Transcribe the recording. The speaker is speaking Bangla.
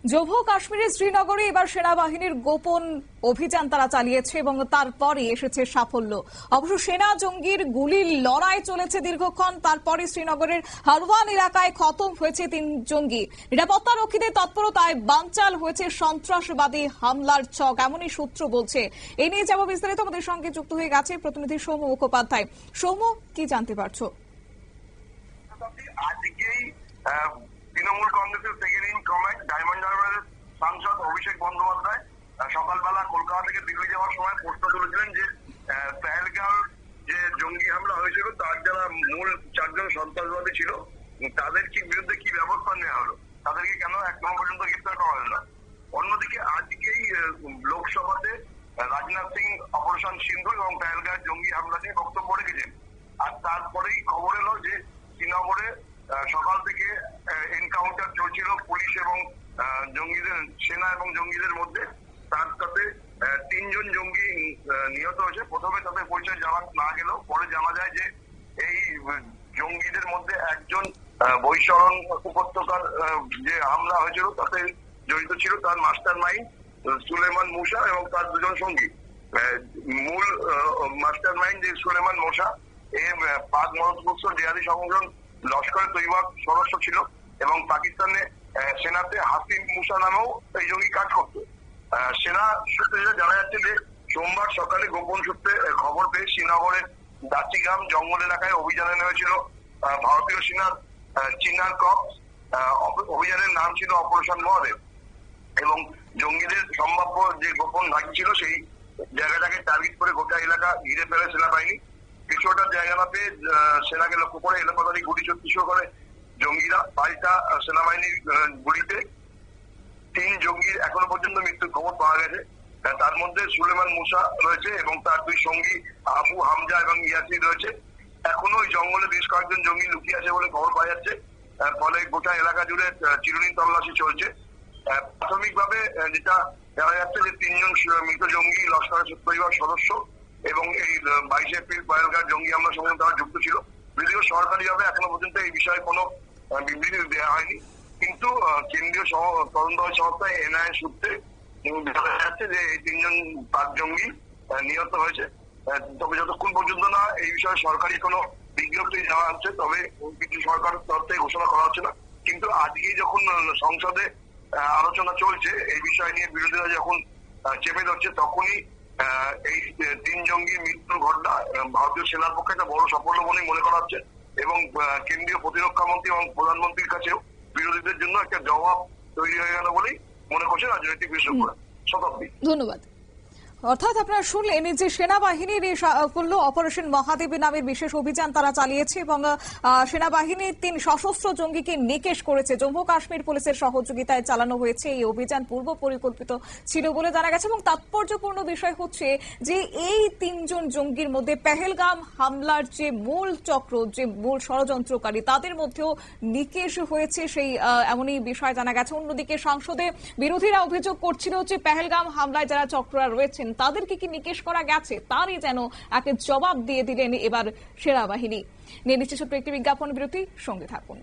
জম্মু কাশ্মীরের শ্রীনগরে এবার সেনাবাহিনীর গোপন অভিযান তারা চালিয়েছে এবং তারপরে এসেছে সাফল্য। অবশ্য সেনা জঙ্গির গুলির লড়াই চলেছে দীর্ঘক্ষণ। তারপরে শ্রীনগরের হারওয়ান এলাকায় খতম হয়েছে ৩ জঙ্গি। নিরাপত্তা রক্ষীদের তৎপরতায় বানচাল হয়েছে সন্ত্রাসবাদী হামলার ছক, এমনই সূত্র বলছে। এ নিয়ে যাব বিস্তারিত। আমাদের সঙ্গে যুক্ত হয়ে গেছে প্রতিনিধি সৌম্য মুখোপাধ্যায়। সৌম্য, কি জানতে পারছো? আজকেই তৃণমূল কংগ্রেসের সেকেন্ড ইন কমান্ড ডায়মন্ড হারবারের সাংসদ অভিষেক বন্দ্যোপাধ্যায় সকালবেলা কলকাতা থেকে দিল্লি যাওয়ার সময় প্রশ্ন তুলেছিলেন যে পেহেলগাঁও যে জঙ্গি হামলা হয়েছিল তার যারা মূল 4 জন সন্ত্রাসবাদী ছিল তাদের কি বিরুদ্ধে কি ব্যবস্থা নেওয়া হলো, তাদেরকে কেন এখনো পর্যন্ত গ্রেফতার করা হলো না। অন্যদিকে আজকেই লোকসভাতে রাজনাথ সিং অপারেশন সিন্ধু এবং পেহেলগাঁও জঙ্গি হামলা নিয়ে বক্তব্য রেখেছেন। আর তারপরেই খবর এলো যে শ্রীনগরে সকাল থেকে এনকাউন্টার চলছিল পুলিশ এবং জঙ্গিদের, সেনা এবং জঙ্গিদের মধ্যে। তার সাথে 3 জন জঙ্গি নিহত হয়েছে। প্রথমে তাদের পরিচয় জানা না গেলেও পরে জানা যায় যে এই জঙ্গিদের মধ্যে একজন বৈশরণ উপত্যকার যে হামলা হয়েছিল তাতে জড়িত ছিল তার মাস্টার মাইন্ড সুলেমান মুসা এবং তার 2 জন সঙ্গী। মূল মাস্টার মাইন্ড যে সুলেমান মুসা পাক মদতপুষ্ট জেহাদি সংগঠন লস্করে তৈয়বার সদস্য ছিল এবং পাকিস্তানে সেনাতে হাসিম মুসা নামেও এই জঙ্গি কাজ করত। সেনা সূত্রে জানা যাচ্ছে যে সোমবার সকালে গোপন সূত্রে খবর পেয়ে শ্রীনগরের দাচিগ্রাম জঙ্গল এলাকায় অভিযানে নেমেছিল ভারতীয় সেনার চিনার কর্পস। অভিযানের নাম ছিল অপারেশন মহাদেব এবং জঙ্গিদের সম্ভাব্য যে গোপন ঘাঁটি ছিল সেই জায়গাটাকে টার্গেট করে গোটা এলাকা ঘিরে ফেলে সেনাবাহিনী। কিছুটা জায়গা না পেয়ে সেনাকে লক্ষ্য করে এলাকাবাদী গুলি ছুটতে শুরু করে জঙ্গিরা। পাল্টা সেনাবাহিনীর গুলিতে 3 জঙ্গির এখনো পর্যন্ত মৃত্যুর খবর পাওয়া গেছে। তার মধ্যে সুলেমান মুসা রয়েছে এবং তার 2 সঙ্গী আবু হামজা এবং ইয়াসির রয়েছে। এখনো ওই জঙ্গলে বেশ কয়েকজন জঙ্গি লুকিয়ে আছে বলে খবর পাওয়া যাচ্ছে। ফলে গোটা এলাকা জুড়ে চিরুনি তল্লাশি চলছে। প্রাথমিকভাবে যেটা জানা যাচ্ছে যে 3 জন মৃত জঙ্গি লস্করের পরিবার সদস্য এবং এই 22 এপ্রিল পেহেলগাঁও জঙ্গি হামলার সঙ্গে তারা যুক্ত ছিল। যদিও সরকারিভাবে এখনো পর্যন্ত এই বিষয়ে কোনো বিবৃতি দেওয়া হয়নি, কিন্তু কেন্দ্রীয় তদন্ত সংস্থা এনআইএ সূত্রে জানা যাচ্ছে যে এই 3 জন পাক জঙ্গি নিহত হয়েছে। তবে যতক্ষণ পর্যন্ত না এই বিষয়ে সরকারি কোনো বিজ্ঞপ্তি দেওয়া হচ্ছে, তবে কিছু সরকার তরফ থেকে ঘোষণা করা হচ্ছে না। কিন্তু আজকেই যখন সংসদে আলোচনা চলছে এই বিষয় নিয়ে, বিরোধীরা যখন চেপে ধরছে, তখনই এই 3 জঙ্গির মৃত্যুর ঘটনা ভারতীয় সেনার পক্ষে একটা বড় সাফল্য বলেই মনে করা হচ্ছে এবং কেন্দ্রীয় প্রতিরক্ষা মন্ত্রী এবং প্রধানমন্ত্রীর কাছেও বিরোধীদের জন্য একটা জবাব তৈরি হয়ে গেল বলেই মনে করছে রাজনৈতিক বিশেষজ্ঞরা। শতাব্দী, ধন্যবাদ। অর্থাৎ আপনারা শুনলেন যে সেনাবাহিনীর এই সাফল্য, অপারেশন মহাদেবী নামের বিশেষ অভিযান তারা চালিয়েছে এবং সেনাবাহিনীর 3 সশস্ত্র জঙ্গিকে নিকেশ করেছে। জম্মু কাশ্মীর পুলিশের সহযোগিতায় চালানো হয়েছে এই অভিযান, পূর্ব পরিকল্পিত ছিল বলে জানা গেছে। এবং তাৎপর্যপূর্ণ বিষয় হচ্ছে যে এই 3 জন জঙ্গির মধ্যে পেহেলগাম হামলার যে মূল চক্র, যে মূল ষড়যন্ত্রকারী, তাদের মধ্যেও নিকেশ হয়েছে সেই এমনই বিষয় জানা গেছে। অন্যদিকে সংসদে বিরোধীরা অভিযোগ করছিল যে পেহেলগাম হামলায় যারা চক্ররা রয়েছেন তাদেরকে কি নিকেশ করা গেছে, তারই যেন একটা জবাব দিয়ে দিলেন এবার সেনাবাহিনী। নিয়ে নিচ্ছে ছোট্ট একটি বিজ্ঞাপন বিরতি, সঙ্গে থাকুন।